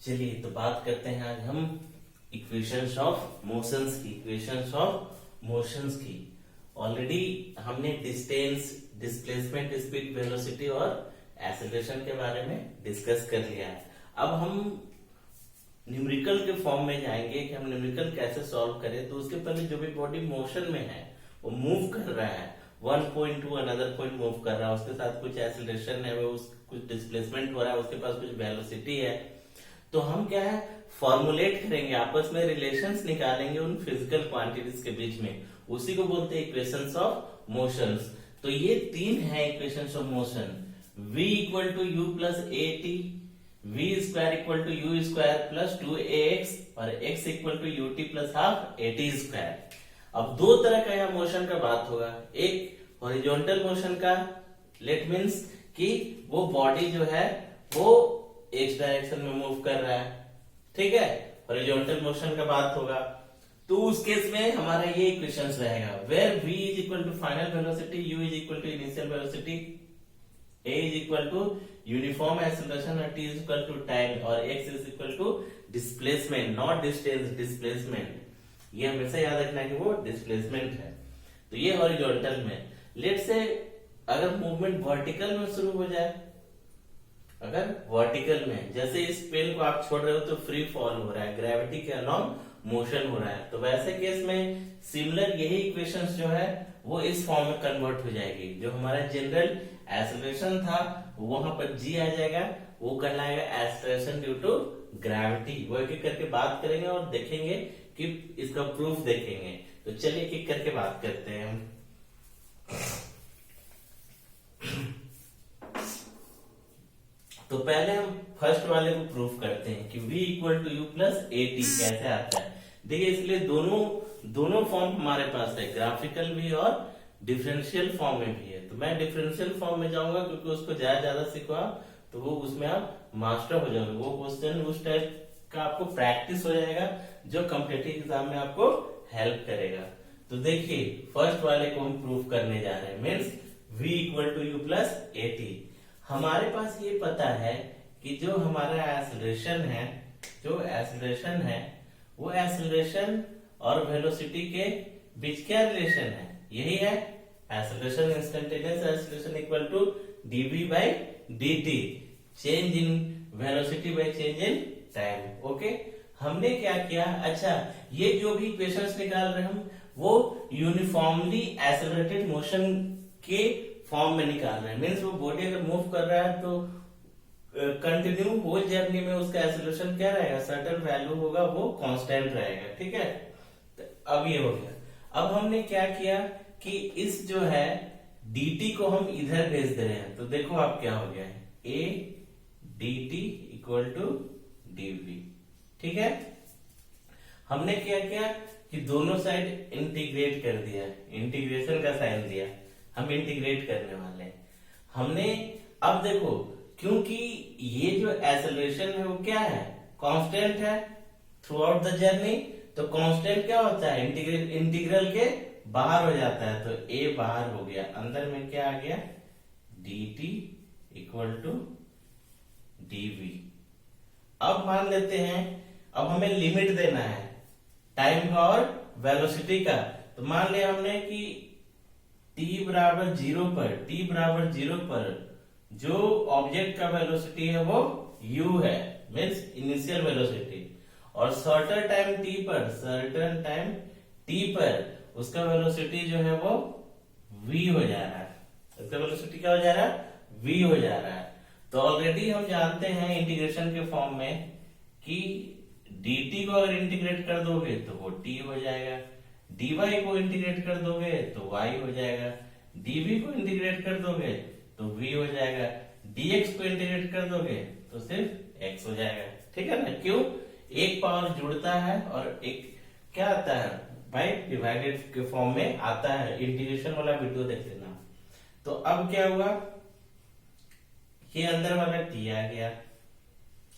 चलिए तो बात करते हैं आज हम इक्वेशंस ऑफ मोशंस की। ऑलरेडी हमने डिस्टेंस, डिस्प्लेसमेंट, स्पीड, वेलोसिटी और एक्सेलरेशन के बारे में डिस्कस कर लिया है। अब हम न्यूमेरिकल के फॉर्म में जाएंगे कि हम न्यूमेरिकल कैसे सॉल्व करें। तो उसके पहले जो भी बॉडी मोशन में है वो मूव कर रहा है, one point two another point move कर रहा है, उसके साथ कुछ एक्सेलरेशन है, वो कुछ डिस्प्लेसमेंट हो रहा है, उसके पास कुछ वेलोसिटी है। तो हम क्या है फॉर्मुलेट करेंगे, आपस में रिलेशंस निकालेंगे उन फिजिकल क्वांटिटीज के बीच में, उसी को बोलते हैं इक्वेशंस ऑफ मोशंस। तो ये तीन है equations of motion, v equal to you plus A T, v square equal to you square plus 2ax और x equal to you T plus half A T square. अब दो तरह का यहाँ मोशन का बात होगा, एक हॉरिजॉन्टल मोशन का, लेट मीन्स कि वो बॉडी जो है वो एक्स डायरेक्शन में मूव कर रहा है, ठीक है, हॉरिजॉन्टल मोशन का बात होगा। तो उस केस में हमारा ये इक्वेशंस रहेगा, where v is equal to final velocity, u is equal to initial velocity, a is equal to uniform acceleration और t is equal to time और x is equal to displacement, not distance, displacement. ये हमेशा याद रखना है कि वो displacement है। तो ये हॉरिजॉन्टल में। लेट से अगर मूवमेंट वर्टिकल में शुरू हो जाए, अगर वर्टिकल में, जैसे इस पेन को आप छोड़ रहे हो तो फ्री फॉल हो रहा है, ग्रेविटी के अलॉन्ग मोशन हो रहा है, तो वैसे केस में सिमिलर यही इक्वेशंस जो है वो इस फॉर्म में कन्वर्ट हो जाएगी। जो हमारा जनरल एक्सेलरेशन था वहां पर g आ जाएगा, वो कहलाएगा एक्सेलरेशन ड्यू टू ग्रेविटी। वो एक एक करके बात करेंगे और देखेंगे कि इसका प्रूफ देखेंगे। तो चलिए एक एक करके बात करते हैं हम। तो पहले हम फर्स्ट वाले को प्रूफ करते हैं कि v equal to you plus A T कैसे आता है। देखिए इसलिए दोनों फॉर्म हमारे पास है, ग्राफिकल भी और डिफरेंशियल फॉर्म में भी है। तो मैं डिफरेंशियल फॉर्म में जाऊंगा क्योंकि उसको ज्यादा सीखा तो वो उसमें आप मास्टर हो जाओगे, वो क्वेश्चन उस टाइप का आपको प्रैक्टिस हो जाएगा जो कॉम्पिटिटिव एग्जाम में आपको हेल्प करेगा। तो देखिए फर्स्ट वाले को हम प्रूफ करने जा रहे हैं, means v equal to you plus A T. हमारे पास ये पता है कि जो हमारा एक्सेलरेशन है, वो एक्सेलरेशन और वेलोसिटी के बीच क्या रिलेशन है, यही है acceleration, instantaneous acceleration equal to dv by dt, change in velocity by change in time. Okay, हमने क्या किया, अच्छा ये जो भी इक्वेशंस निकाल रहे हम वो यूनिफॉर्मली एक्सेलरेटेड मोशन के फॉर्म में निकाल रहे हैं। मीन्स वो बॉडी अगर मूव कर रहा है तो कंटिन्यू होल जर्नी में उसका एक्सेलरेशन क्या रहेगा, सर्टेन वैल्यू होगा, वो कांस्टेंट रहेगा, ठीक है। तो अब ये हो गया। अब हमने क्या किया कि इस जो है dt को हम इधर भेज दे रहे हैं। तो देखो आप क्या हो गया है, a dt equal to dv, ठीक है। हमने क्या किया कि दोनों साइड इंटीग्रेट कर दिया, इंटीग्रेशन का साइन दिया, हम इंटीग्रेट करने वाले हैं। हमने अब देखो क्योंकि ये जो एक्सेलरेशन है वो क्या है, कांस्टेंट है थ्रू आउट द जर्नी। तो कांस्टेंट क्या होता है, इंटीग्रल के बाहर हो जाता है, तो a बाहर हो गया, अंदर में क्या आ गया dt इक्वल टू dv। अब मान लेते हैं, अब हमें लिमिट देना है टाइम का और वेलोसिटी का। तो मान लिया हमने कि t बराबर जीरो पर जो ऑब्जेक्ट का वेलोसिटी है वो u है, मीन्स इनिशियल वेलोसिटी, और सर्टेन टाइम t पर उसका वेलोसिटी जो है वो v हो जा रहा है, उसका वेलोसिटी क्या हो जा रहा है, v हो जा रहा है। तो ऑलरेडी हम जानते हैं इंटीग्रेशन के फॉर्म में कि dt को अगर इंटीग्रेट कर दोगे तो वो t हो जाएगा, dy को इंटीग्रेट कर दोगे तो y हो जाएगा, dv को इंटीग्रेट कर दोगे तो v हो जाएगा, dx को इंटीग्रेट कर दोगे तो सिर्फ x हो जाएगा, ठीक है ना। क्यों, एक पावर जुड़ता है और एक क्या आता है बाय डिवाइडेड के फॉर्म में आता है। इंटीग्रेशन वाला वीडियो देख लेना। तो अब क्या हुआ, ये अंदर वाला t आ गया,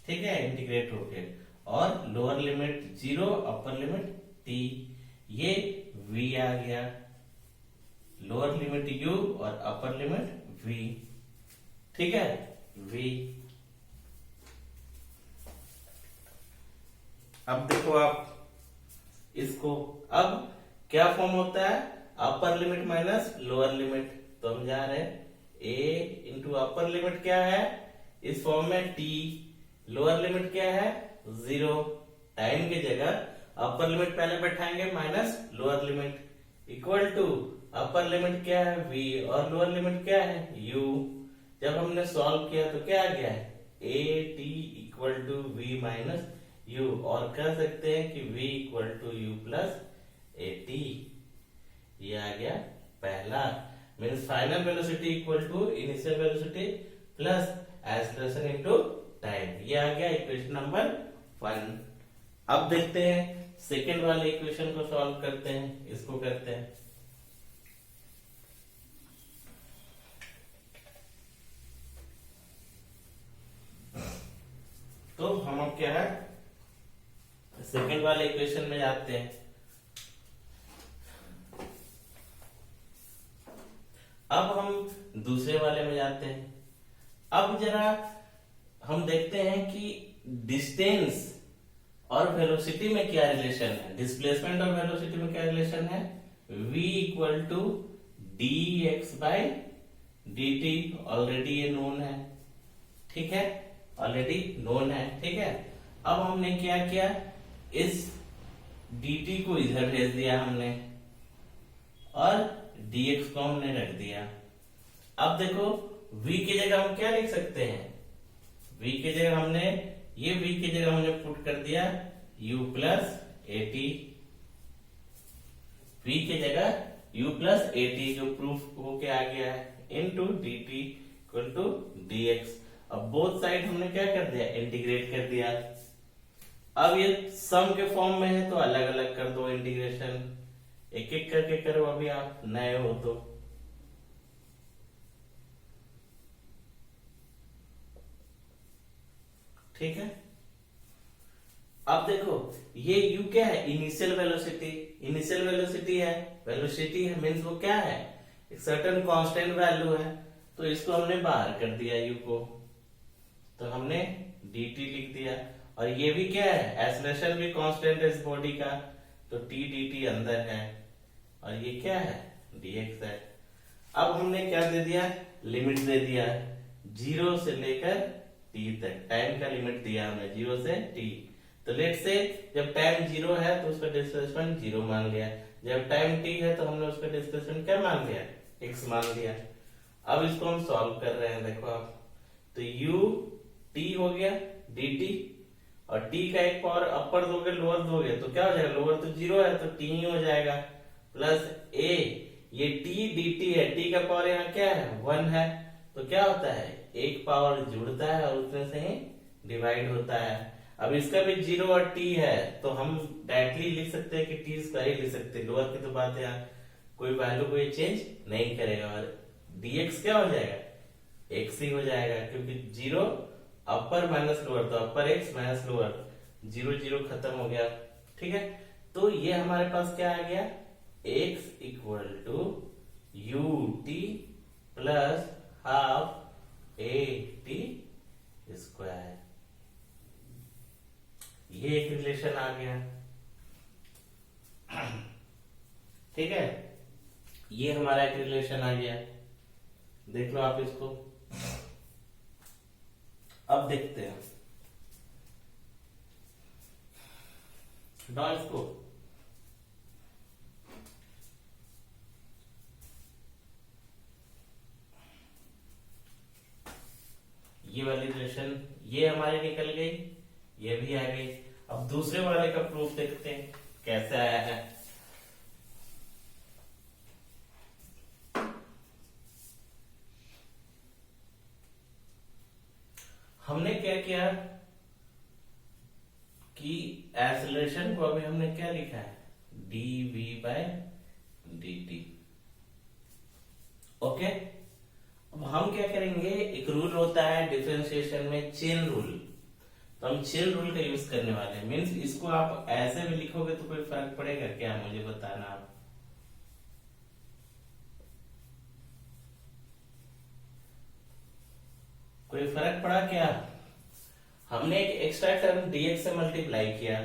ठीक है, इंटीग्रेट होके, और lower limit 0, upper limit t, ये v आ गया, लोअर लिमिट u और अपर लिमिट v, ठीक है, v। अब देखो आप इसको, अब क्या फॉर्म होता है, upper limit minus lower limit. तो हम जा रहे हैं a इंटू अपर लिमिट क्या है इस फॉर्म में t, लोअर लिमिट क्या है 0। टाइम की जगह अपर लिमिट पहले बैठाएंगे minus lower limit equal to upper limit क्या है v और लोअर लिमिट क्या है u। जब हमने सॉल्व किया तो क्या आ गया है a t equal to v minus u, और कह सकते हैं कि v equal to u plus A T. ये आ गया पहला, means final velocity equal to initial velocity plus acceleration into time. ये आ गया इक्वेशन नंबर 1। अब देखते हैं सेकेंड वाले इक्वेशन को सॉल्व करते हैं, इसको करते हैं। तो हम अब क्या है सेकेंड वाले इक्वेशन में जाते हैं। अब हम दूसरे वाले में जाते हैं। अब जरा हम देखते हैं कि डिस्टेंस और वेलोसिटी में क्या रिलेशन है, डिस्प्लेसमेंट और वेलोसिटी में क्या रिलेशन है, v equal to D X by D T. Already ये नोन है, ठीक है, ऑलरेडी नोन है, ठीक है। अब हमने क्या किया, इस dt को इधर भेज दिया हमने और dx को हमने रख दिया। अब देखो v की जगह हम क्या लिख सकते हैं, v की जगह हमने ये v की जगह हमने पुट कर दिया u plus A T, v की जगह u प्लस ए टी जो प्रूफ होके आ गया है into D T equal to D X. अब बोथ साइड हमने क्या कर दिया, इंटीग्रेट कर दिया। अब ये सम के फॉर्म में है तो अलग अलग कर दो इंटीग्रेशन, एक एक करके करो अभी आप नए हो तो। ठीक है, अब देखो ये u क्या है, इनिशियल वेलोसिटी, इनिशियल वेलोसिटी है, वेलोसिटी है मीन्स वो क्या है, एक सर्टेन कांस्टेंट वैल्यू है, तो इसको हमने बाहर कर दिया u को, तो हमने dt लिख दिया। और ये भी क्या है, एक्सेलरेशन भी कांस्टेंट है इस बॉडी का, तो t dt अंदर है, और ये क्या है dx है। अब हमने क्या दे दिया, लिमिट दे दिया 0 से लेकर t तक, टाइम का लिमिट दिया हमने 0 से t। तो लेट से जब टाइम 0 है तो उसका डिस्प्लेसमेंट 0 मान लिया, जब टाइम t है तो हमने उसका डिस्प्लेसमेंट क्या मान लिया, x मान लिया। अब इसको हम सॉल्व कर रहे हैं, देखो आप, तो u t हो गया dt, और t का एक पावर अपर दोगे लोअर दोगे तो क्या हो जाएगा, लोअर तो 0 है तो t ही हो जाएगा, प्लस a, ये t dt है, t का पावर यहाँ क्या है 1 है, तो क्या होता है एक पावर जुड़ता है और उसमें से ही डिवाइड होता है। अब इसका भी 0 और t है तो हम डायरेक्टली लिख सकते हैं कि t स्क्वायर ही लिख सकते हैं, लोअर की तो बात है, कोई वैल्यू को ये चेंज नहीं करेगा, और dx क्या हो जाएगा x ही हो जाएगा, क्योंकि 0 अपर माइनस लोअर, तो अपर x माइनस लोअर, 0 0 खत्म हो गया। ठीक है, तो ये हमारे पास क्या आ गया, x equal to you T plus half A T square, ये एक रिलेशन आ गया। ठीक है, ये हमारा एक रिलेशन आ गया, देख लो आप इसको। अब देखते हैं ड्रॉ इसको, ये वाली रिलेशन ये हमारे निकल गई, ये भी आ गई। अब दूसरे वाले का प्रूफ देखते हैं कैसे आया है। हमने क्या किया कि एक्सेलरेशन को अभी हमने क्या लिखा है, dv बाय dt। ओके, अब हम क्या करेंगे, एक रूल होता है डिफरेंशिएशन में चेन रूल, तो हम चेन रूल का यूज करने वाले हैं। मीन्स इसको आप ऐसे भी लिखोगे तो कोई फर्क पड़ेगा क्या, मुझे बताना आप। कोई फर्क पड़ा क्या, हमने एक एक्स्ट्रा टर्म dx से मल्टीप्लाई किया,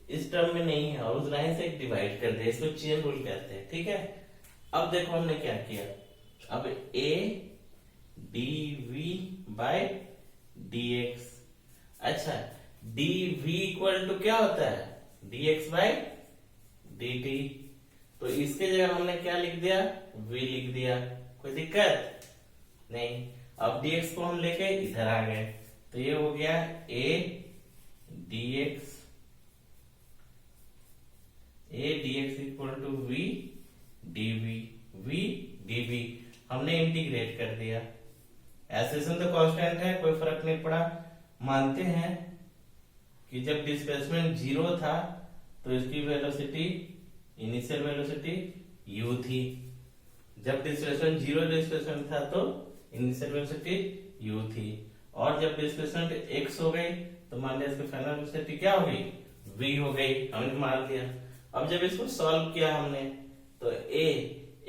इस टर्म में नहीं है और उस लाइन से डिवाइड कर दिया, इसको चेन रूल कहते हैं। ठीक है, अब देखो हमने क्या किया, अब a dv बाय dx। अच्छा, dv इक्वल टू क्या होता है, dx बाय dt। तो इसके जगह हमने क्या लिख दिया, v लिख दिया, कोई दिक्कत नहीं। अब dx को हम लेके इधर आ गए, तो ये हो गया a dx equal to v dv हमने इंटीग्रेट कर दिया। एसेशन तो कांस्टेंट है, कोई फर्क नहीं पड़ा। मानते हैं कि जब डिस्प्लेसमेंट 0 था तो इसकी वेलोसिटी, इनिशियल वेलोसिटी u थी। जब डिस्प्लेसमेंट 0 डिस्प्लेसमेंट था तो इनिशियल वेलोसिटी u थी, और जब डिस्प्लेसमेंट x हो गई तो मान लिया इसकी फाइनल वेलोसिटी क्या हो गई, v हो गई, हमने मान लिया। अब जब इसको सॉल्व किया हमने तो a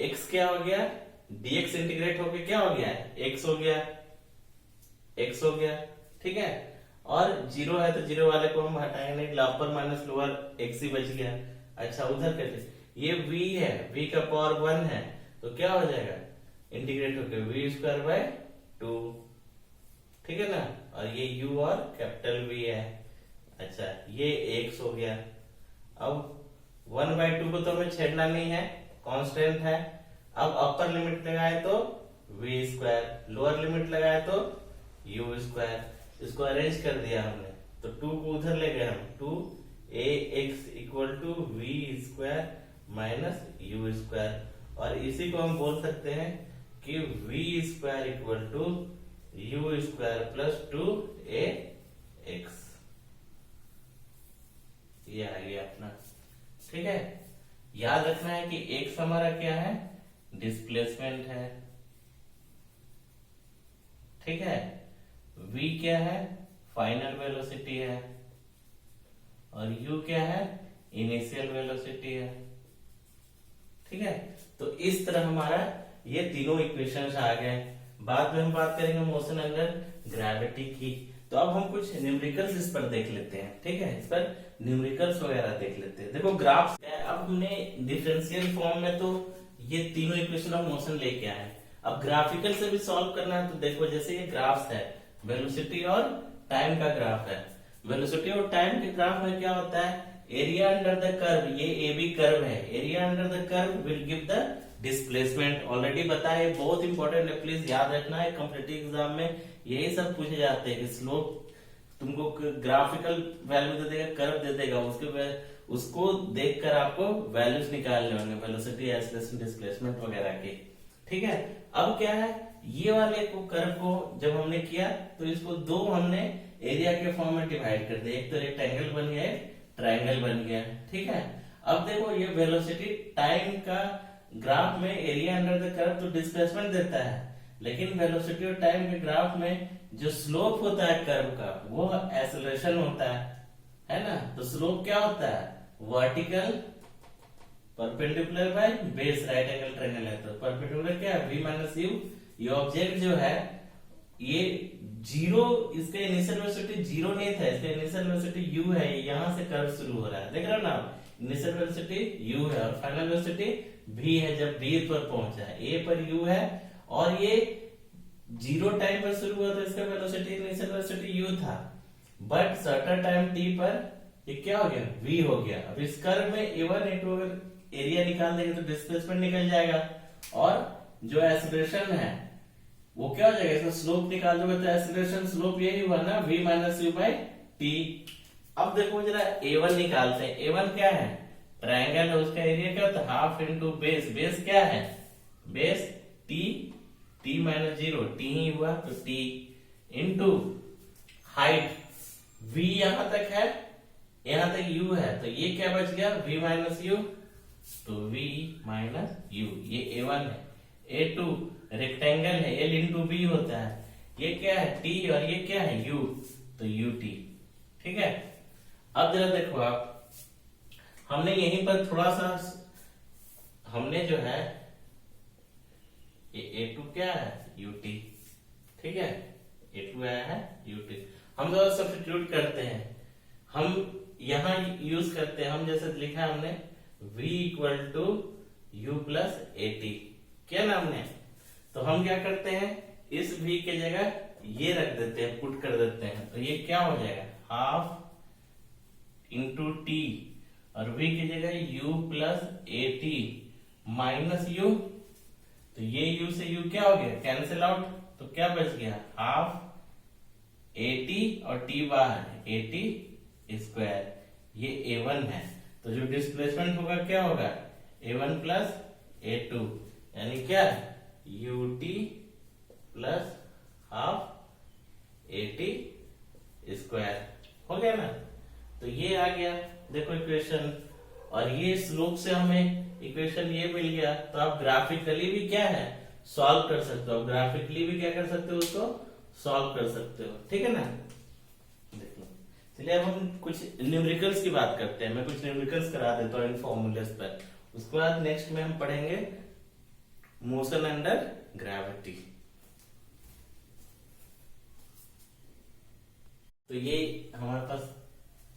x क्या हो गया, dx इंटीग्रेट होके क्या हो गया, x हो गया, x हो गया। ठीक है, और 0 है तो 0 वाले को हम हटाएंगे नहीं, अपर माइनस लोअर x ही बच गया। अच्छा, उधर कैसे, ये v है, v का पावर 1 है, तो क्या हो जाएगा, इंटीग्रेट होके v स्क्वायर बाय 2। ठीक है ना, और ये u और कैपिटल V है। अच्छा, ये x हो गया। अब 1/2 को तो हमें छेड़ना नहीं है, कांस्टेंट है। अब अपर लिमिट लगाए तो v स्क्वायर, लोअर लिमिट लगाए तो u स्क्वायर। इसको अरेंज कर दिया हमने, तो 2 को उधर ले गए हम, 2ax equal to v square minus u square, और इसी को हम बोल सकते हैं कि v square equal to u square plus 2ax। ये आ गया अपना। ठीक है, याद रखना है कि x हमारा क्या है, डिस्प्लेसमेंट है। ठीक है, v क्या है, फाइनल वेलोसिटी है, और u क्या है, इनिशियल वेलोसिटी है। ठीक है, तो इस तरह हमारा ये तीनों इक्वेशंस आ गए। बाद में हम बात करेंगे मोशन अंडर ग्रेविटी की। तो अब हम कुछ न्यूमेरिकल्स इस पर देख लेते हैं। ठीक है, इस पर न्यूमेरिकल्स वगैरह देख लेते हैं। देखो ग्राफ्स, अब हमने डिफरेंशियल फॉर्म में तो ये तीनों इक्वेशन ऑफ मोशन लेके आए। अब ग्राफिकल से भी सॉल्व करना है, तो देखो जैसे ये ग्राफ्स है, वेलोसिटी और टाइम का ग्राफ है। वेलोसिटी और टाइम के ग्राफ में क्या होता है, एरिया अंडर द कर्व, ये ए बी कर्व है, area under the curve will give the displacement. Already बताया, बहुत इंपॉर्टेंट है, प्लीज याद रखना है। कॉम्पिटिटिव एग्जाम में यही सब पूछे जाते हैं कि स्लोप तुमको ग्राफिकल वैल्यू दे देगा, कर्व दे देगा, उसको देखकर आपको वैल्यूज निकालने होंगे, वेलोसिटी, एक्सीलरेशन, डिस्प्लेसमेंट वगैरह के। ठीक है, अब क्या है, ये वाले को कर्व को जब हमने किया तो इसको दो हमने एरिया के फॉर्म में डिवाइड कर दिया, एक तो रेक्टेंगल बन गया, ट्रायंगल बन गया। ठीक है, अब देखो ये वेलोसिटी टाइम का ग्राफ में एरिया अंडर द कर्व तो डिस्प्लेसमेंट देता है, लेकिन वेलोसिटी और टाइम के ग्राफ में जो स्लोप होता है कर्व का वो एक्सेलरेशन होता है ना। तो स्लोप क्या होता है, vertical perpendicular by base, right angle triangle है तो परपेंडिकुलर क्या है, v माइनस यू। ये ऑब्जेक्ट जो है ये 0, इसका इनिशियल वेलोसिटी 0 नहीं था, इसका इनिशियल वेलोसिटी u है, यहाँ से कर्व शुरू हो रहा है, देख रहे हो ना आप, इनिशियल वेलोसिटी u है और फाइनल वेलोसिटी v है। जब v पर पहुंचा है, a पर u है, और ये 0 टाइम पर शुरू हुआ तो इसका वेलोसिटी, इनिशियल वेलोसिटी u था, बट सर्टेन टाइम t पर ये क्या हो गया, v हो गया। अब इस कर्व में a1 a2 अगर एरिया निकाल देंगे तो डिस्प्लेसमेंट निकल जाएगा, और जो एक्सीलरेशन है वो क्या हो जाएगा, इसका स्लोप निकाल दोगे तो एक्सीलरेशन स्लोप यही हुआ ना, v minus u by T. अब देखो जरा a1 निकालते हैं, a1 क्या है, ट्रायंगल है, उसका एरिया क्या होता है, हाफ इंटू बेस, बेस क्या है, base t, t minus 0, t ही हुआ तो t इंटू हाइट, v यहां तक है, यहां तक u है, तो ये क्या बच गया, v माइनस यू, तो v माइनस u, ये a1 है। a2 रेक्टेंगल है, l इंटू b होता है, ये क्या है t और ये क्या है u, तो ut। ठीक है, अब जरा देखो आप, हमने यहीं पर थोड़ा सा, हमने जो है ये a2 क्या है, ut। ठीक है, a2 आया है ut, हम तो सब्स्टिट्यूट करते हैं, हम यहाँ यूज करते हैं, हम जैसे लिखा है हमने v equal to you plus A T, क्या ना हमने, तो हम क्या करते हैं इस v के जगह ये रख देते हैं, पुट कर देते हैं, तो ये क्या हो जाएगा हाफ इंटू टी, और v की जगह u plus A T minus you, तो ये u से u क्या हो गया कैंसिल आउट, तो क्या बच गया हाफ ए टी और t बाहर ए टी स्क्वायर, ये a1 है, तो जो डिस्प्लेसमेंट होगा क्या होगा a1 प्लस a2, यानी क्या ut plus half A T square, हो गया ना। तो ये आ गया देखो इक्वेशन, और ये स्लोप से हमें इक्वेशन ये मिल गया, तो आप ग्राफिकली भी क्या है सॉल्व कर सकते हो, ग्राफिकली भी क्या कर सकते हो उसको सॉल्व कर सकते हो, ठीक है ना। देखो चलिए अब हम कुछ न्यूमेरिकल्स की बात करते हैं, मैं कुछ न्यूमेरिकल्स करा देता हूँ इन फॉर्मूलेस पर, उसके बाद नेक्स्ट में हम पढ़ेंगे मोशन अंडर ग्रेविटी। तो ये हमारे पास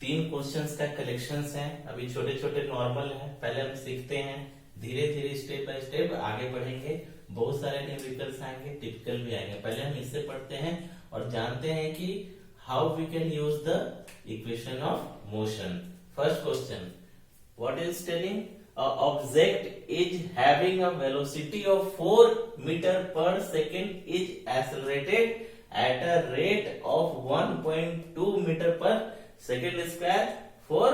3 क्वेश्चंस का कलेक्शंस हैं, अभी छोटे छोटे नॉर्मल हैं, पहले हम सीखते हैं, धीरे धीरे स्टेप बाय स्टेप आगे बढ़ेंगे, बहुत सारे न्यूमेरिकल्स आएंगे, टिपिकल भी आएंगे। पहले हम इससे पढ़ते हैं और जानते हैं कि how we can use the equation of motion. First question, what is telling a object is having a velocity of 4 meter per second is accelerated at a rate of 1.2 meter per second square for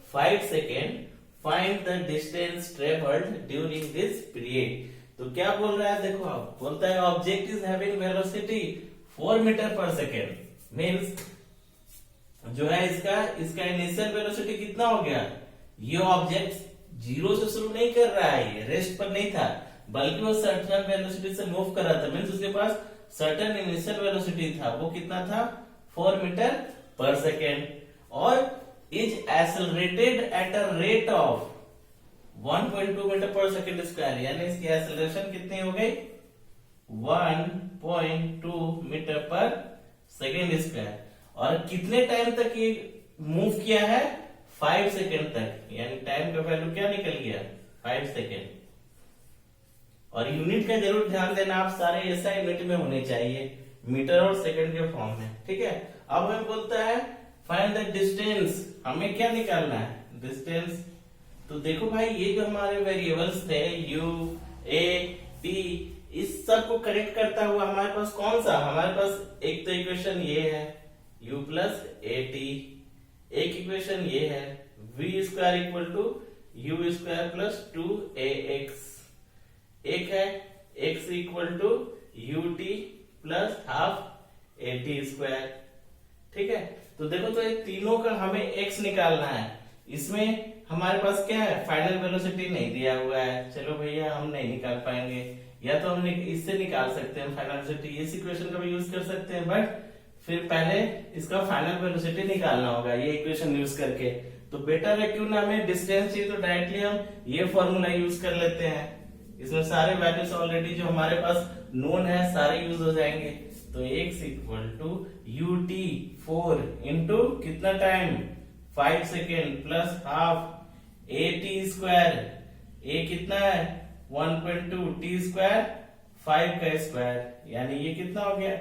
5 seconds. Find the distance traveled during this period. तो क्या बोल रहा है देखो, आप बोलता है object is having velocity 4 meter per second, means जो है इसका इनिशियल वेलोसिटी कितना हो गया, ये ऑब्जेक्ट जीरो से शुरू नहीं कर रहा है, ये रेस्ट पर नहीं था, बल्कि वो सर्टेन वेलोसिटी से मूव कर रहा था, मीन्स उसके पास सर्टेन इनिशियल वेलोसिटी था, वो कितना था 4 मीटर पर सेकेंड, और is accelerated at a rate of 1.2 meter per second square, यानी इसकी एक्सेलरेशन कितनी हो गई 1.2 मीटर पर सेकेंड स्क्वायर, और कितने टाइम तक ये मूव किया है 5 सेकेंड तक, यानी टाइम का वैल्यू क्या निकल गया 5 सेकेंड। और यूनिट का जरूर ध्यान देना, आप सारे ऐसा यूनिट में होने चाहिए, मीटर और सेकेंड के फॉर्म में, ठीक है। अब हमें बोलता है फाइंड द डिस्टेंस, हमें क्या निकालना है डिस्टेंस, तो देखो भाई ये जो हमारे वेरिएबल्स थे u a t, इस सब को कनेक्ट करता हुआ हमारे पास कौन सा, हमारे पास एक तो इक्वेशन ये है u प्लस ए टी, एक इक्वेशन ये है v square equal to you square plus 2ax, एक है x equal to you T plus half A T square, ठीक है। तो देखो तो ये तीनों का हमें x निकालना है, इसमें हमारे पास क्या है फाइनल वेलोसिटी नहीं दिया हुआ है, चलो भैया हम नहीं निकाल पाएंगे, या तो हम इससे निकाल सकते हैं फाइनल वेलोसिटी, इस इक्वेशन का भी यूज कर सकते हैं, बट फिर पहले इसका फाइनल वेलोसिटी निकालना होगा ये इक्वेशन यूज करके, तो बेटर है क्यों ना हमें डिस्टेंस चाहिए तो डायरेक्टली हम ये फॉर्मूला यूज कर लेते हैं, इसमें सारे वैल्यूज ऑलरेडी जो हमारे पास नोन है सारे यूज हो जाएंगे, तो x equal to you t 4 into कितना time 5 second plus half A T square, a कितना है 1.2, टी स्क्वायर 5 का स्क्वायर, यानी ये कितना हो गया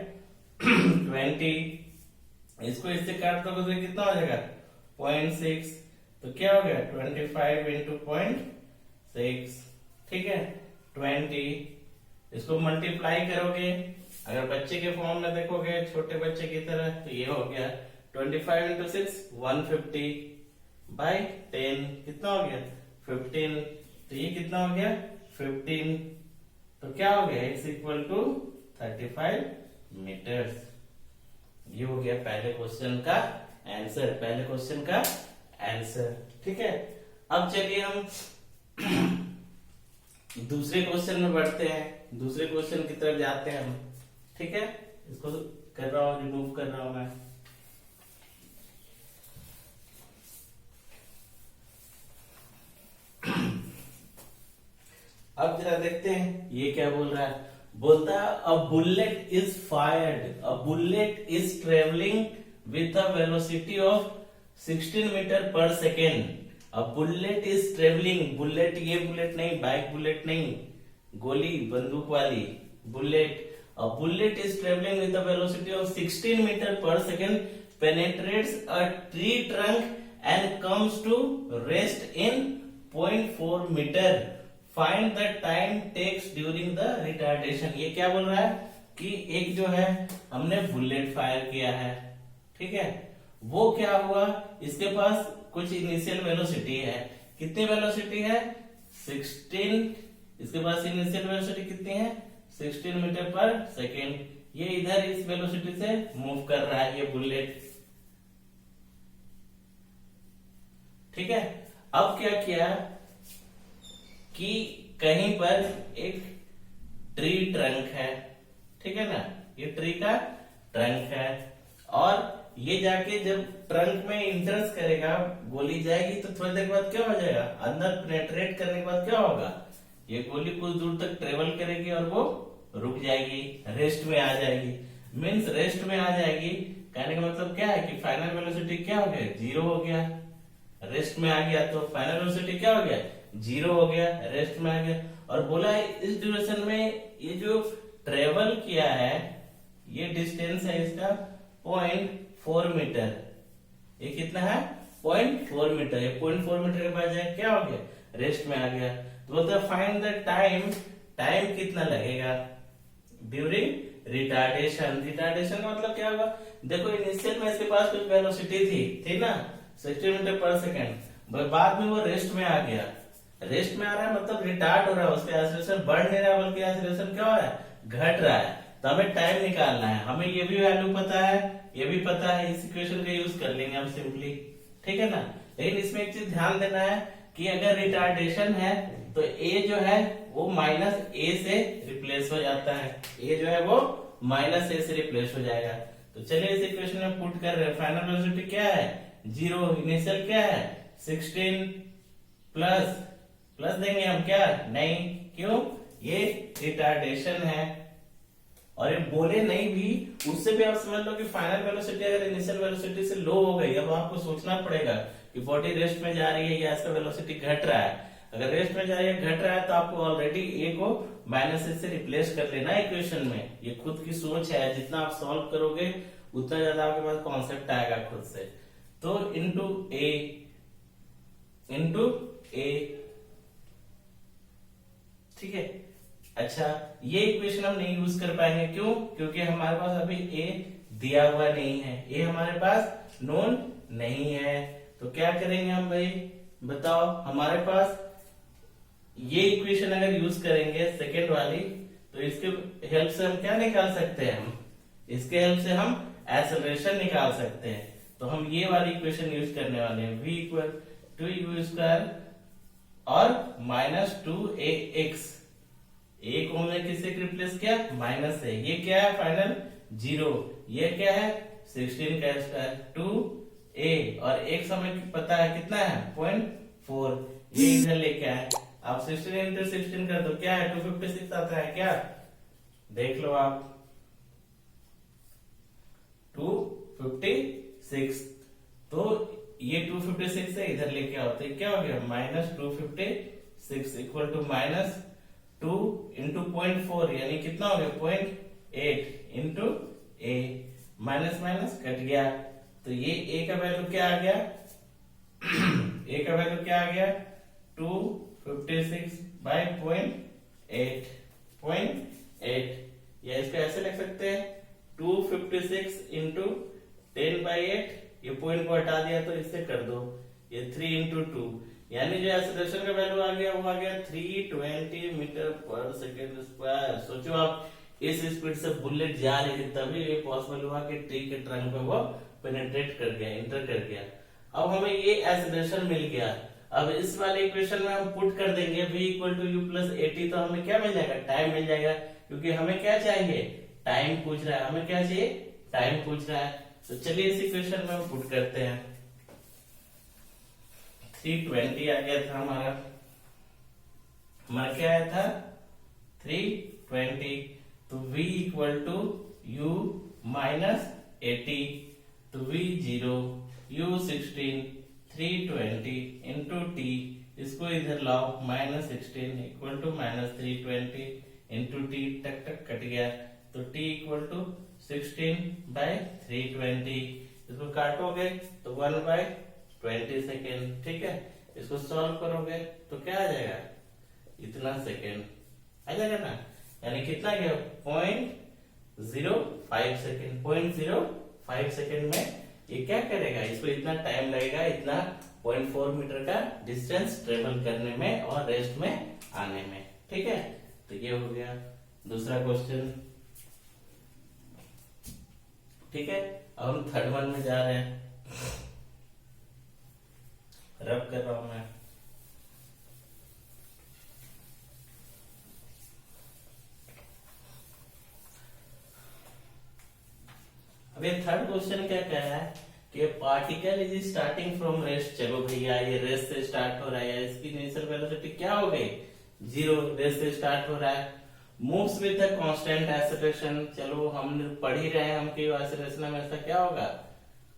20, इसको इससे काट दोगे तो कितना हो जाएगा 0.6, तो क्या हो गया 25 इंटू 0.6, ठीक है 20, इसको मल्टीप्लाई करोगे अगर बच्चे के फॉर्म में देखोगे छोटे बच्चे की तरह, तो ये हो गया 25 इंटू 6 150 बाई 10, कितना हो गया 15, तो ये कितना हो गया 15, तो क्या हो गया x इक्वल टू 35 मीटर्स। ये हो गया पहले क्वेश्चन का आंसर, पहले क्वेश्चन का आंसर, ठीक है। अब चलिए हम दूसरे क्वेश्चन में बढ़ते हैं, दूसरे क्वेश्चन की तरफ जाते हैं हम, ठीक है। इसको कर रहा हूं, रिमूव कर रहा हूं मैं। अब जरा देखते हैं ये क्या बोल रहा है, बोलता है a bullet is fired, a bullet is travelling with a velocity of 16 metre per second. A bullet is travelling, bullet ये बुलेट नहीं, बाइक बुलेट नहीं, गोली बंदूक वाली bullet. A bullet is travelling with the velocity of 16 metre per second, penetrates a tree trunk and comes to rest in 0.4 meter. Find the time takes during the retardation. ये क्या बोल रहा है कि एक जो है हमने बुलेट फायर किया है, ठीक है, वो क्या हुआ, इसके पास कुछ इनिशियल वेलोसिटी है, कितनी वेलोसिटी है 16, इसके पास इनिशियल वेलोसिटी कितनी है 16 मीटर पर सेकेंड। ये इधर इस वेलोसिटी से मूव कर रहा है ये बुलेट, ठीक है। अब क्या किया कि कहीं पर एक ट्री ट्रंक है, ठीक है ना, ये ट्री का ट्रंक है, और ये जाके जब ट्रंक में इंटरेस्ट करेगा, गोली जाएगी तो थोड़ी देर बाद क्या हो जाएगा, अंदर पेनेट्रेट करने के बाद क्या होगा, ये गोली कुछ दूर तक ट्रेवल करेगी और वो रुक जाएगी, रेस्ट में आ जाएगी। मीन्स रेस्ट में आ जाएगी कहने का मतलब क्या है कि फाइनल वेलोसिटी क्या हो गया, 0 हो गया। रेस्ट में आ गया तो फाइनल वेलोसिटी क्या हो गया, 0 हो गया, रेस्ट में आ गया। और बोला इस ड्यूरेशन में ये जो ट्रेवल किया है, ये डिस्टेंस है इसका 0.4 मीटर। ये कितना है 0.4 मीटर। ये 0.4 मीटर के बाद जाए क्या हो गया, रेस्ट में आ गया। तो बोलते फाइंड द टाइम, टाइम कितना लगेगा ड्यूरिंग रिटार्डेशन। रिटार्डेशन का मतलब क्या होगा, देखो इनिशियल में इसके पास कुछ वेलोसिटी थी ना 60 मीटर पर सेकेंड, बाद में वो रेस्ट में आ गया। रेस्ट में आ रहा है मतलब रिटार्ड हो रहा है, उसका एक्सीलरेशन बढ़ नहीं रहा है बल्कि एक्सीलरेशन क्या हो रहा है, घट रहा है। तो हमें टाइम निकालना है, हमें ये भी वैल्यू पता है, ये भी पता है, इस इक्वेशन का यूज कर लेंगे हम सिंपली, ठीक है ना। लेकिन इसमें एक चीज ध्यान देना है कि अगर रिटार्डेशन है तो ए जो है वो माइनस ए से रिप्लेस हो जाता है, ए जो है वो माइनस ए से रिप्लेस हो जाएगा। तो चलिए इस इक्वेशन में पुट कर रहे हैं, फाइनल वेलोसिटी क्या है 0, इनिशियल क्या है 16, प्लस देंगे हम क्या, नहीं, क्यों, ये रिटार्डेशन है। और ये बोले नहीं भी, उससे भी आप समझ लो कि फाइनल वेलोसिटी अगर इनिशियल वेलोसिटी से लो हो गई, अब आपको सोचना पड़ेगा कि बॉडी रेस्ट में जा रही है या इसका वेलोसिटी घट रहा है। अगर रेस्ट में जा रही है, घट रहा है, तो आपको ऑलरेडी ए को माइनस ए से रिप्लेस कर लेना है इक्वेशन में। ये खुद की सोच है, जितना आप सॉल्व करोगे उतना ज्यादा आपके पास कॉन्सेप्ट आएगा खुद से। तो इंटू ए, ठीक है। अच्छा, ये इक्वेशन हम नहीं यूज कर पाएंगे, क्यों, क्योंकि हमारे पास अभी ए दिया हुआ नहीं है, ए हमारे पास नोन नहीं है। तो क्या करेंगे हम भाई, बताओ, हमारे पास ये इक्वेशन अगर यूज करेंगे सेकेंड वाली, तो इसके हेल्प से हम क्या निकाल सकते हैं, इसके हेल्प से हम एक्सेलरेशन निकाल सकते हैं। तो हम ये वाली इक्वेशन यूज करने वाले हैं, v equal to you square और -2ax। ए को हमने किससे रिप्लेस किया, माइनस से। ये क्या है फाइनल 0, ये क्या है 16 का स्क्वायर 2a, और x हमें पता है कितना है 0.4, ये इधर लेके आए। आप 16 इंटू 16 कर दो, क्या है 256 आता है, क्या देख लो आप 256। तो ये 256 से इधर लेके आओ तो क्या हो गया -256 इक्वल टू -2 इंटू 0.4 यानी कितना हो गया 0.8 इंटू ए, माइनस माइनस कट गया। तो ये ए का वैल्यू क्या आ गया ए का वैल्यू क्या आ गया 256 बाय 0.8, या इसको ऐसे लिख सकते हैं 256 इंटू 10/8, ये पॉइंट को हटा दिया तो इससे कर दो, ये 3 इंटू 2, यानी जो एक्सेलरेशन का वैल्यू आ गया वो आ गया 320 मीटर पर सेकेंड स्क्वायर। सोचो आप इस स्पीड से बुलेट जा रही थी, तभी ये पॉसिबल हुआ कि ट्री के ट्रंक में वो पेनिट्रेट कर गया, इंटर कर गया। अब हमें ये एक्सेलरेशन मिल गया। अब इस वाले इक्वेशन में हम पुट कर देंगे v equal to you plus A T, तो हमें क्या मिल जाएगा, टाइम मिल जाएगा, क्योंकि हमें क्या चाहिए, टाइम पूछ रहा है, हमें क्या चाहिए, टाइम पूछ रहा है। तो चलिए इस इक्वेशन में हम पुट करते हैं, 320 आ गया था हमारा क्या आया था 320। तो v equal to u minus 80, तो v 0 u16 320 इंटू टी, इसको इधर लाओ, -16 इक्वल टू -320 इंटू टी, टक टक कट गया, तो t इक्वल टू 16/320, इसको काटोगे तो 1/20 सेकेंड। ठीक है, इसको सॉल्व करोगे तो क्या आ जाएगा, इतना सेकेंड आ जाएगा ना, यानी कितना गया 0.05 सेकेंड। 0.05 सेकेंड में ये क्या करेगा, इसको इतना टाइम लगेगा, इतना 0.4 मीटर का डिस्टेंस ट्रेवल करने में और रेस्ट में आने में। ठीक है, तो ये हो गया दूसरा क्वेश्चन। ठीक है, अब हम थर्ड वन में जा रहे हैं, रब कर रहा हूं मैं। अब ये थर्ड क्वेश्चन क्या कह रहा है कि particle is starting from rest. चलो भैया, ये रेस्ट से स्टार्ट हो रहा है, इसकी इनिशियल वेलोसिटी क्या हो गई, 0, रेस्ट से स्टार्ट हो रहा है। Moves with the constant acceleration, चलो हम पढ़ ही रहे हैं हम कि एक्सेलरेशन में ऐसा क्या होगा,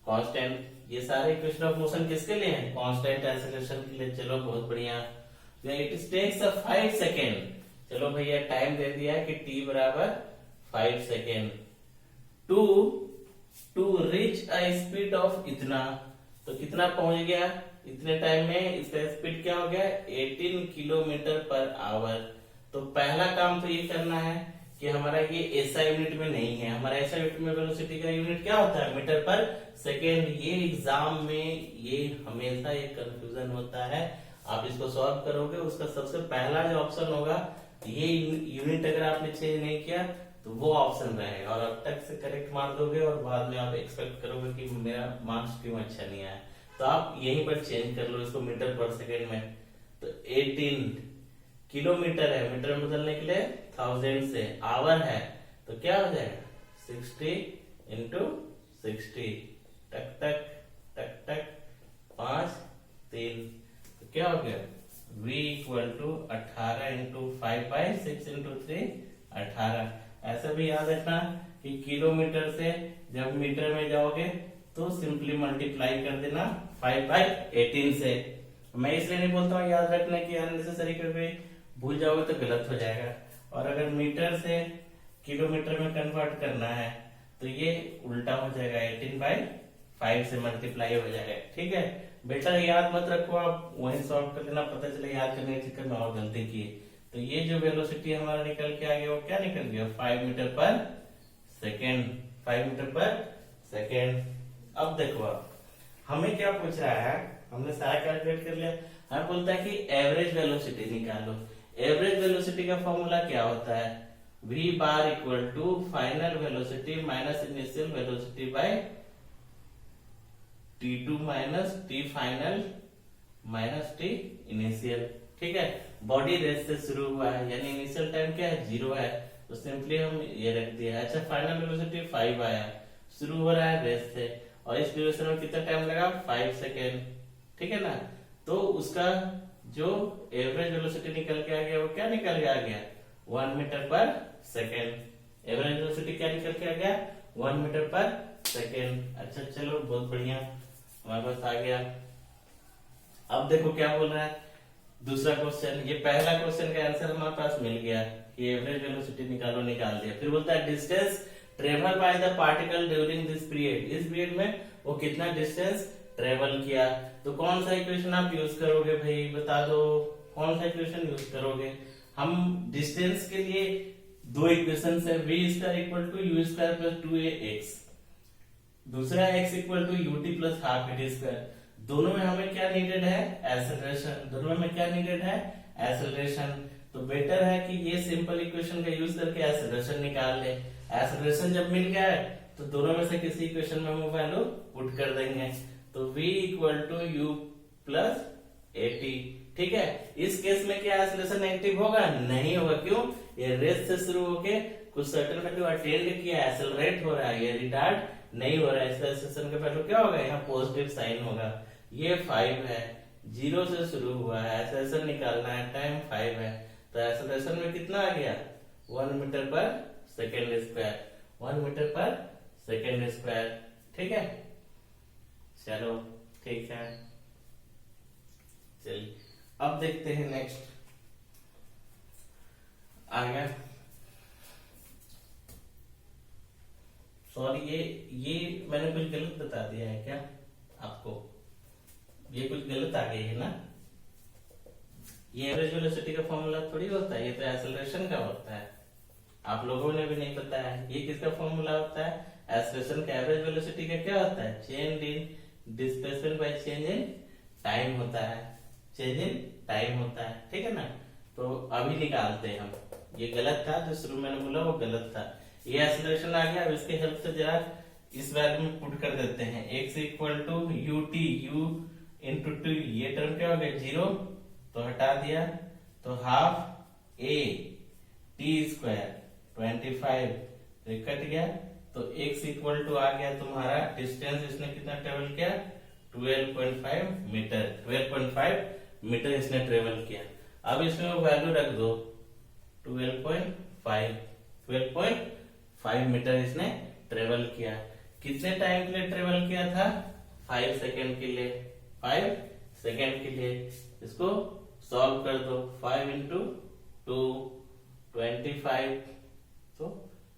कांस्टेंट। ये सारे इक्वेशन ऑफ मोशन किसके लिए हैं, कांस्टेंट एक्सेलरेशन के लिए। चलो बहुत बढ़िया। इट टेक्स 5 सेकेंड, चलो भैया टाइम दे दिया है कि t बराबर 5 second to reach a speed of इतना, तो कितना पहुंच गया इतने टाइम में, इसका स्पीड क्या हो गया 18 किलोमीटर पर आवर। तो पहला काम तो ये करना है कि हमारा ये ऐसा यूनिट में नहीं है, हमारा ऐसा यूनिट में वेलोसिटी का यूनिट क्या होता है, मीटर पर सेकेंड। ये एग्जाम में ये हमेशा एक कंफ्यूजन होता है, आप इसको सॉल्व करोगे, उसका सबसे पहला जो ऑप्शन होगा, ये यूनिट अगर आपने चेंज नहीं किया तो वो ऑप्शन रहेगा, और अब तक से करेक्ट मार दोगे और बाद में आप एक्सपेक्ट करोगे कि मेरा मार्क्स क्यों अच्छा नहीं आया। तो आप यहीं पर चेंज कर लो इसको मीटर पर सेकेंड में। तो 18 किलोमीटर है, मीटर में बदलने के लिए 1000 से, आवर है तो क्या हो जाएगा 60 इंटू 60, टक टक टक टक 5 3, तो क्या हो गया v equal to 18 into 5/6 into 3 18। ऐसा भी याद रखना कि किलोमीटर से जब मीटर में जाओगे तो सिंपली मल्टीप्लाई कर देना 5/18 से। मैं इसलिए नहीं बोलता हूँ याद रखने की, अननेसेसरी करके भूल जाओगे तो गलत हो जाएगा। और अगर मीटर से किलोमीटर में कन्वर्ट करना है तो ये उल्टा हो जाएगा, 18/5 से मल्टीप्लाई हो जाएगा। ठीक है बेटा, याद मत रखो, आप वही सॉल्व कर लेना, पता चले याद करने के चक्कर में और गलती की। तो ये जो वेलोसिटी हमारा निकल के आ गया वो क्या निकल गया 5 metre per second, 5 metre per second. अब देखो, आप हमें क्या पूछ रहा है, हमने सारा कैलकुलेट कर लिया, हमें बोलता है कि एवरेज वेलोसिटी निकालो। एवरेज वेलोसिटी का फॉर्मूला क्या होता है, v bar equal to final velocity minus initial velocity by t2 minus t final minus t initial. ठीक है, बॉडी रेस से शुरू हुआ है, यानी इनिशियल टाइम क्या है 0 है, तो सिंपली हम ये रख दिया। अच्छा, फाइनल वेलोसिटी 5 आया, शुरू हो रहा है रेस से, और इस ड्यूरेशन में कितना टाइम लगा 5 सेकेंड। ठीक है ना, तो उसका जो एवरेज वेलोसिटी निकल के आ गया वो क्या निकल के आ गया 1 metre per second. Average velocity क्या निकल के आ गया 1 मीटर पर सेकेंड। अच्छा चलो बहुत बढ़िया, हमारे पास आ गया। अब देखो क्या बोल रहा है दूसरा क्वेश्चन। ये पहला क्वेश्चन का आंसर हमारे पास मिल गया कि एवरेज वेलोसिटी निकालो, निकाल दिया। फिर बोलता है distance travel by the particle during this period, इस पीरियड में वो कितना डिस्टेंस ट्रेवल किया। तो कौन सा इक्वेशन आप यूज करोगे भाई, बता दो कौन सा इक्वेशन यूज करोगे। हम डिस्टेंस के लिए दो इक्वेशन है, v square equal to you square plus 2ax, दूसरा x equal to u t plus half t square. दोनों में हमें क्या नीडेड है एक्सेलरेशन, दोनों में क्या नीडेड है एक्सेलरेशन। तो बेटर है कि ये सिंपल इक्वेशन का यूज करके एक्सेलरेशन निकाल ले। एक्सेलरेशन जब मिल गया है तो दोनों में से किसी इक्वेशन में हम वैल्यू पुट कर देंगे। तो v equal to you plus a t. ठीक है, इस केस में क्या एक्सेलरेशन नेगेटिव होगा, नहीं होगा। क्यों, ये रेस से शुरू होके कुछ सर्टेन वैल्यू अटेंड किया, एक्सेलरेट हो रहा है, ये रिटार्ड नहीं हो रहा है, इसका एक्सेलरेशन का वैल्यू क्या होगा, यहाँ पॉजिटिव साइन होगा। ये 5 है, 0 से शुरू हुआ है, एक्सेलरेशन निकालना है, टाइम 5 है, तो एक्सेलरेशन में कितना आ गया 1 metre per second square, 1 metre per second square. ठीक है, चलो ठीक है, चलिए अब देखते हैं नेक्स्ट आ गया। सॉरी, ये मैंने कुछ गलत बता दिया है क्या आपको? ये कुछ गलत आ गई है ना? ये एवरेज वेलोसिटी का फॉर्मूला थोड़ी होता है, ये तो एक्सेलरेशन का होता है। आप लोगों ने भी नहीं पता है। ये किसका फॉर्मूला होता है? एक्सेलरेशन का। एवरेज वेलोसिटी का क्या होता है? Change in displacement by change in time होता है, चेंज इन टाइम होता है, ठीक है ना? तो अभी निकालते हैं हम। ये गलत था, जो शुरू मैंने बोला वो गलत था। ये एक्सेलरेशन आ गया। अब इसके हेल्प से जरा इस वैल्यू में पुट कर देते हैं। x equal to you t, u into two, ये टर्म क्या हो गया? 0, तो हटा दिया, तो हाफ ए टी स्क्वायर 25, तो कट गया। तो x इक्वल टू आ गया तुम्हारा डिस्टेंस, इसने कितना ट्रेवल किया? 12.5 मीटर। 12.5 मीटर इसने ट्रेवल किया। अब इसमें वो वैल्यू रख दो, 12.5 मीटर इसने ट्रेवल किया। कितने टाइम के लिए ट्रेवल किया था? 5 सेकेंड के लिए। 5 सेकेंड के लिए। इसको सॉल्व कर दो। 5 इंटू 2 25, तो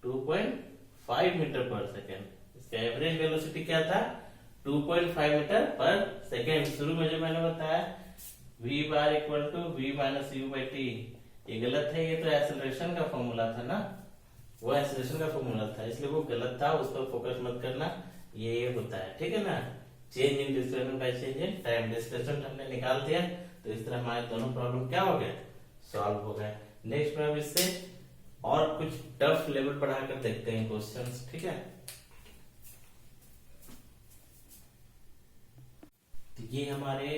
2.5 मीटर पर सेकेंड। इसका एवरेज वेलोसिटी क्या था? 2.5 मीटर पर सेकेंड। शुरू में जो मैंने बताया v bar equal to v minus u by t, ये गलत है। ये तो एक्सेलरेशन का फॉर्मूला था ना, वो एक्सेलरेशन का फॉर्मूला था, इसलिए वो गलत था, उस पर फोकस मत करना। ये होता है, ठीक है ना? Change in displacement by change in time. Displacement हमने निकाल दिया, तो इस तरह हमारे दोनों प्रॉब्लम क्या हो गए? सॉल्व हो गए। नेक्स्ट में अब इससे और कुछ टफ लेवल बढ़ाकर देखते हैं क्वेश्चंस, ठीक है? तो ये हमारे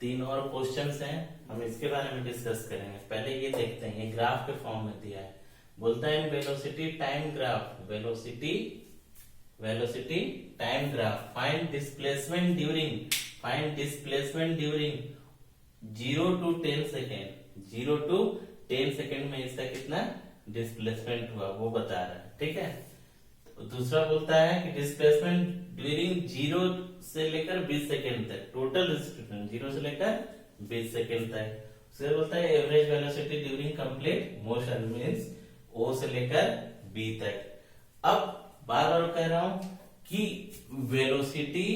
3 और क्वेश्चंस हैं, हम इसके बारे में डिस्कस करेंगे। पहले ये देखते हैं, ये ग्राफ के फॉर्म में दिया है। बोलता है velocity time graph, velocity time graph, find displacement during 0 to 10 second. 0 to 10 second में इसका कितना डिस्प्लेसमेंट हुआ वो बता रहा है, ठीक है? तो दूसरा बोलता है कि डिस्प्लेसमेंट ड्यूरिंग 0 से लेकर 20 सेकेंड तक, टोटल डिस्प्लेसमेंट 0 से लेकर 20 सेकेंड तक। फिर बोलता है average velocity during complete motion, means O से लेकर B तक। अब बार बार कह रहा हूं कि वेलोसिटी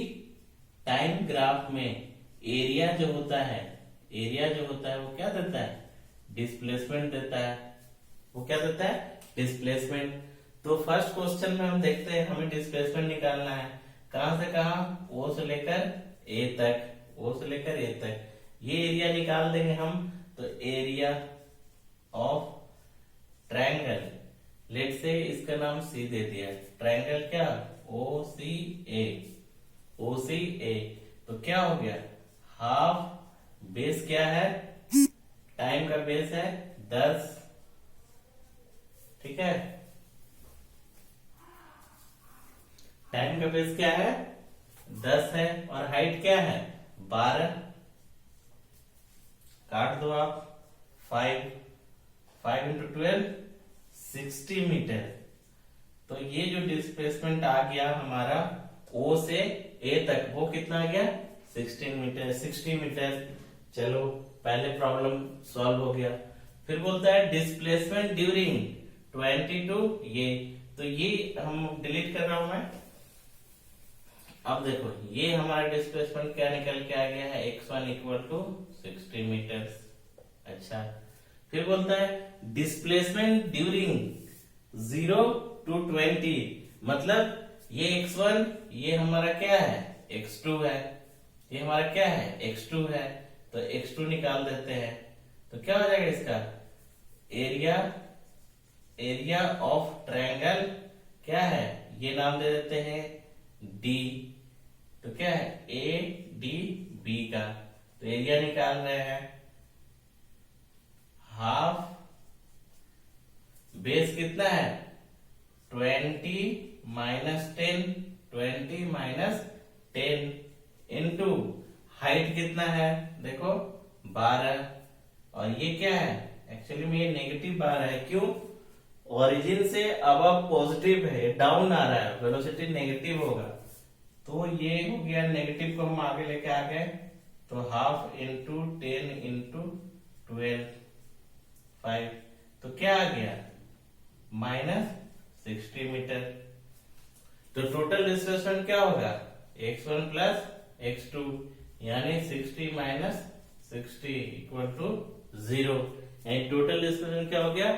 टाइम ग्राफ में एरिया जो होता है वो क्या देता है? डिस्प्लेसमेंट देता है। वो क्या देता है? डिस्प्लेसमेंट। तो फर्स्ट क्वेश्चन में हम देखते हैं, हमें डिस्प्लेसमेंट निकालना है। कहां से कहां? O से लेकर A तक। ये एरिया निकाल देंगे हम। तो एरिया ऑफ ट्रायंगल, लेट से इसका नाम C दे दिया। ट्रायंगल क्या? OCA। तो क्या हो गया? हाफ बेस क्या है? टाइम का बेस है 10, ठीक है? टाइम का बेस क्या है? 10 है। और हाइट क्या है? 12। काट दो आप। 5 इंटू 12 60 मीटर। तो ये जो डिस्प्लेसमेंट आ गया हमारा O से A तक, वो कितना आ गया? 60 मीटर। चलो पहले प्रॉब्लम सॉल्व हो गया। फिर बोलता है डिस्प्लेसमेंट ड्यूरिंग 22, ये तो ये हम डिलीट कर रहा हूं मैं। अब देखो ये हमारा डिस्प्लेसमेंट क्या निकल के आ गया है? x1 equal to 60 metre. अच्छा, फिर बोलता है डिस्प्लेसमेंट ड्यूरिंग 0 to 20, मतलब ये x1 ये हमारा क्या है? x2 है। ये हमारा क्या है? x2 है। तो x2 निकाल देते हैं। तो क्या हो जाएगा इसका? एरिया ऑफ ट्रायंगल क्या है? ये नाम दे देते हैं D। तो क्या है? ADB का। तो एरिया निकाल रहे हैं। हाफ बेस कितना है? 20 माइनस 10 इनटू हाइट कितना है? देखो 12। और ये क्या है? एक्चुअली में ये नेगेटिव 12 है। क्यों? ओरिजिन से अब पॉजिटिव है, डाउन आ रहा है, वेलोसिटी नेगेटिव होगा। तो ये हो गया, नेगेटिव को हम आगे लेके आ गए, तो हाफ इंटू 10 इंटू 12 5, तो क्या आ गया -60 मीटर। तो टोटल डिस्प्लेसमेंट क्या होगा x1 प्लस x2, यानी 60 माइनस 60 इक्वल टू 0, यानी टोटल डिस्प्लेसमेंट क्या हो गया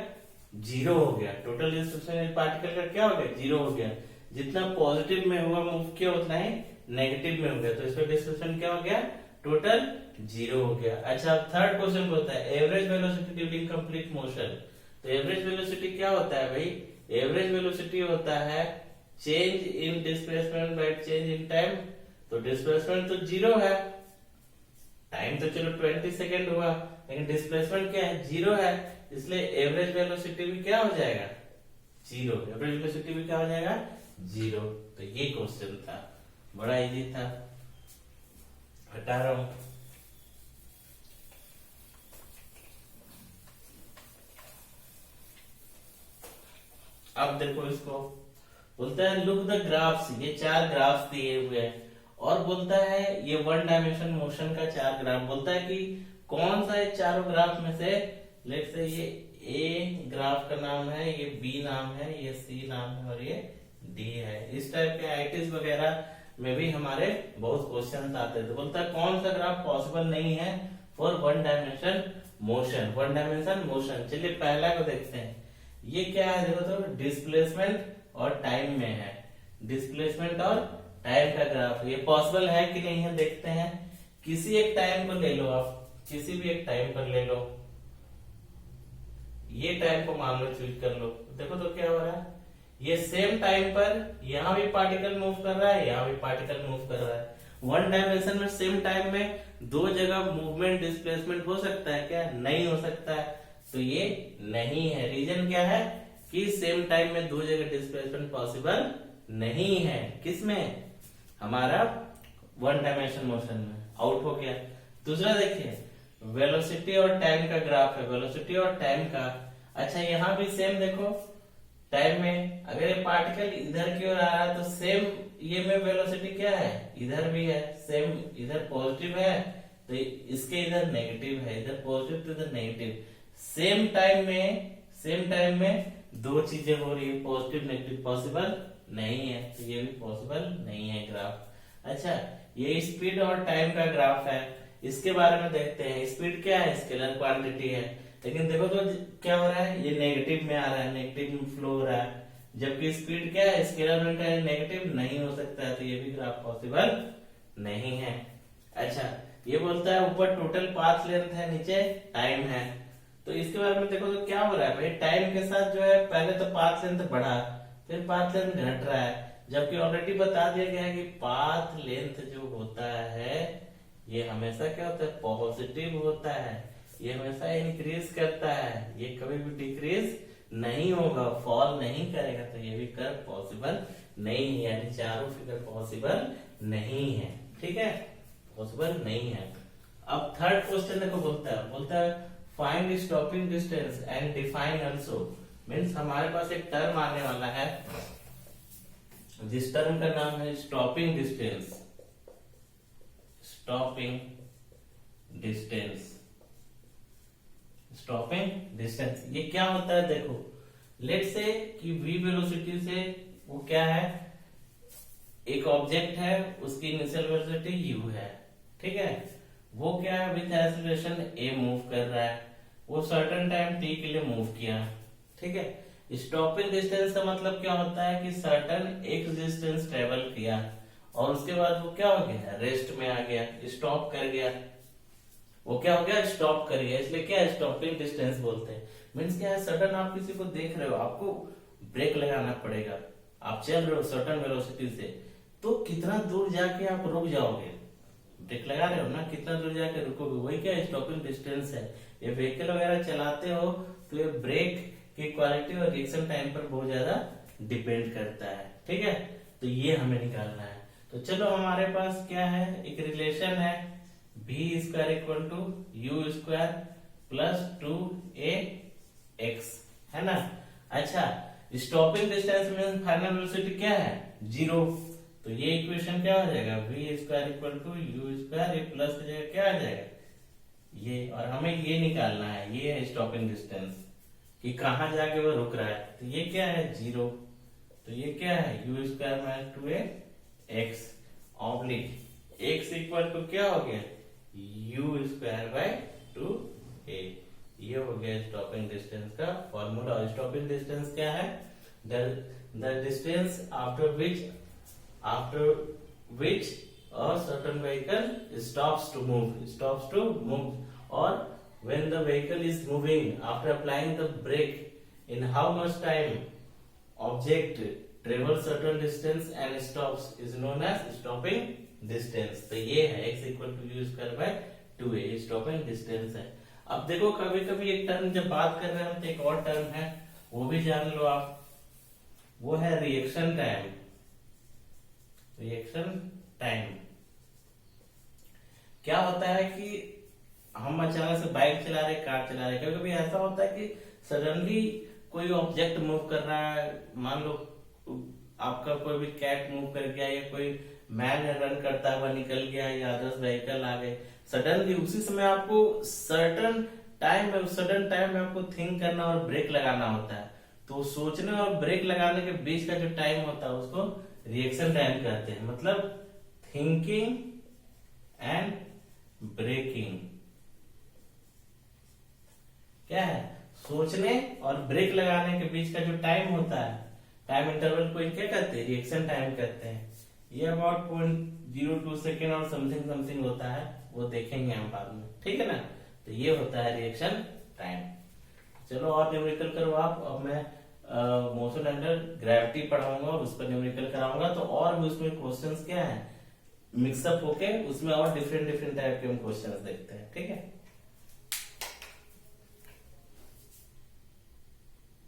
0 हो गया। टोटल डिस्प्लेसमेंट पार्टिकल का क्या हो गया 0 हो गया। जितना पॉजिटिव में हुआ मूव किया उतना ही नेगेटिव में हो गया, तो इसका डिस्प्लेसमेंट क्या हो गया टोटल 0 हो गया। अच्छा, अब थर्ड क्वेश्चन होता है average velocity during complete motion. तो एवरेज वेलोसिटी क्या होता है भाई, एवरेज वेलोसिटी होता है change in displacement by change in time. तो डिस्प्लेसमेंट तो 0 है, टाइम तो चलो 20 सेकेंड हुआ, लेकिन डिस्प्लेसमेंट क्या है 0 है, इसलिए एवरेज वेलोसिटी भी क्या हो जाएगा 0। एवरेज वेलोसिटी भी क्या हो जाएगा 0। तो ये क्वेश्चन था, बड़ा इजी था, हटा रहा हूं। अब देखो इसको, बोलता है लुक द ग्राफ्स, ये 4 ग्राफ्स दिए हुए हैं और बोलता है ये 1 डायमेंशन मोशन का 4 ग्राफ। बोलता है कि कौन सा है चारों ग्राफ में से, लेट्स से ये ए ग्राफ का नाम है, ये बी नाम है, ये सी नाम है और ये डी है। इस टाइप के आईटीज वगैरह में भी हमारे बहुत क्वेश्चन आते हैं। तो बोलता है कौन सा ग्राफ पॉसिबल नहीं है for 1 dimension motion, 1 dimension motion. चलिए पहला को देखते हैं, ये क्या है देखो, तो डिस्प्लेसमेंट और टाइम में है, डिस्प्लेसमेंट और टाइम का ग्राफ। ये पॉसिबल है कि नहीं है देखते हैं। किसी एक टाइम को ले लो, आप किसी भी एक टाइम पर ले लो, ये टाइम को मान लो चूज कर लो, देखो तो क्या हो रहा है, ये सेम टाइम पर यहां भी पार्टिकल मूव कर रहा है, यहां भी पार्टिकल मूव कर रहा है। 1 डायमेंशन में सेम टाइम में 2 जगह मूवमेंट डिस्प्लेसमेंट हो सकता है क्या, नहीं हो सकता है, तो ये नहीं है। रीजन क्या है कि सेम टाइम में 2 जगह डिस्प्लेसमेंट पॉसिबल नहीं है, किसमें हमारा 1 डायमेंशन मोशन में, आउट हो गया। दूसरा देखिए वेलोसिटी और टाइम का ग्राफ है, वेलोसिटी और टाइम का। अच्छा, यहां भी सेम देखो, टाइम में अगर ये पार्टिकल इधर की ओर आ रहा है तो सेम ये में वेलोसिटी क्या है, इधर भी है सेम, इधर पॉजिटिव है तो इसके इधर नेगेटिव है, इधर पॉजिटिव तो इधर नेगेटिव। सेम टाइम में 2 चीजें हो रही है, पॉजिटिव नेगेटिव, पॉसिबल नहीं है, तो ये भी पॉसिबल नहीं है ग्राफ। अच्छा, ये स्पीड और टाइम का ग्राफ है, इसके बारे में देखते हैं। स्पीड क्या है, स्केलर क्वांटिटी है, लेकिन देखो तो क्या हो रहा है, ये नेगेटिव में आ रहा है, नेगेटिव में फ्लो हो रहा है, जबकि स्पीड क्या है स्केलर में है, नेगेटिव नहीं हो सकता है, तो ये भी ग्राफ पॉसिबल नहीं है। अच्छा, ये बोलता है ऊपर टोटल पाथ लेंथ है, नीचे टाइम है, तो इसके बारे में देखो तो क्या हो रहा है भाई, टाइम के साथ जो है पहले तो पाथ लेंथ बढ़ा, फिर पाथ लेंथ घट रहा है, जबकि ऑलरेडी बता दिया गया है कि पाथ लेंथ जो होता है ये हमेशा क्या होता है पॉजिटिव होता है, ये हमेशा इंक्रीज करता है, ये कभी भी डिक्रीज नहीं होगा, फॉल नहीं करेगा, तो ये भी कर्व पॉसिबल नहीं है, यानी चारों फिगर पॉसिबल नहीं है। ठीक है, पॉसिबल नहीं है। अब थर्ड क्वेश्चन देखो, बोलता है find stopping distance and define also. Means हमारे पास एक टर्म आने वाला है, जिस टर्म का नाम है stopping distance, stopping distance, stopping distance. ये क्या होता है देखो, लेट से कि v वेलोसिटी से वो क्या है, एक ऑब्जेक्ट है, उसकी इनिशियल वेलोसिटी u है, ठीक है, वो क्या है विथ एक्सीलरेशन a मूव कर रहा है, वो सर्टेन टाइम t के लिए मूव किया, ठीक है। स्टॉपिंग डिस्टेंस का मतलब क्या होता है कि सर्टेन एक डिस्टेंस ट्रेवल किया और उसके बाद वो क्या हो गया, रेस्ट में आ गया, स्टॉप कर गया, वो क्या हो गया, स्टॉप कर गया, इसलिए क्या स्टॉपिंग डिस्टेंस बोलते हैं। मीन्स क्या है, सडन आप किसी को देख रहे हो, आपको ब्रेक लगाना पड़ेगा, आप चल रहे हो सडन वेलोसिटी से, तो कितना दूर जाके आप रुक जाओगे, ब्रेक लगा रहे हो ना, कितना दूर जाके रुकोगे, वही क्या स्टॉपिंग डिस्टेंस है। ये व्हीकल वगैरह चलाते हो तो ये ब्रेक की क्वालिटी और रिएक्शन टाइम पर बहुत ज्यादा डिपेंड करता है, ठीक है, तो ये हमें निकालना है। तो चलो हमारे पास क्या है, एक रिलेशन है v square equal to you square plus 2ax, है ना। अच्छा, स्टॉपिंग डिस्टेंस में फाइनल वेलोसिटी क्या है 0, तो ये इक्वेशन क्या हो जाएगा, v square equal to you square, ये प्लस हो जाएगा, क्या आ जाएगा ये, और हमें ये निकालना है, ये है स्टॉपिंग डिस्टेंस कि कहाँ जाके वो रुक रहा है। तो ये क्या है 0, तो ये क्या है u square minus 2a x oblique x equal to क्या हो गया यू स्क्वायर बाय 2a। ये हो गया स्टॉपिंग डिस्टेंस का फॉर्मूला। और स्टॉपिंग डिस्टेंस क्या है, the distance after which a certain vehicle stops to move, or when the vehicle is moving after applying the brake, in how much time object travels certain distance and stops is known as stopping distance। तो ये है x equal to you square by 2a, stopping distance है। अब देखो कभी कभी एक term जब बात कर रहे हैं तो एक और टर्म है वो भी जान लो आप, वो है रिएक्शन टाइम। रिएक्शन टाइम क्या होता है कि हम अचानक से बाइक चला रहे, कार चला रहे, कभी कभी ऐसा होता है कि सडनली कोई ऑब्जेक्ट मूव कर रहा है, मान लो आपका कोई भी कैट मूव कर गया या कोई मैन रन करता हुआ निकल गया या अदर्स व्हीकल आ गए सडनली, उसी समय आपको सडन टाइम में आपको थिंक करना और ब्रेक लगाना होता है। तो सोचने और ब्रेक लगाने के बीच का जो टाइम होता है उसको रिएक्शन टाइम कहते हैं। मतलब थिंकिंग एंड ब्रेकिंग क्या है, सोचने और ब्रेक लगाने के बीच का जो टाइम होता है, टाइम इंटरवल को क्या कहते हैं, रिएक्शन टाइम कहते हैं। ये अबाउट 0.02 सेकेंड और समथिंग होता है, वो देखेंगे हम बाद में, ठीक है ना। तो ये होता है रिएक्शन टाइम। चलो और न्यूमेरिकल करो आप। अब मैं मोशन अंडर ग्रेविटी पढ़ाऊंगा और उस पर न्यूमेरिकल कराऊंगा। तो और भी उसमें क्वेश्चंस क्या है मिक्सअप होके उसमें और डिफरेंट टाइप के हम क्वेश्चंस देखते हैं, ठीक है।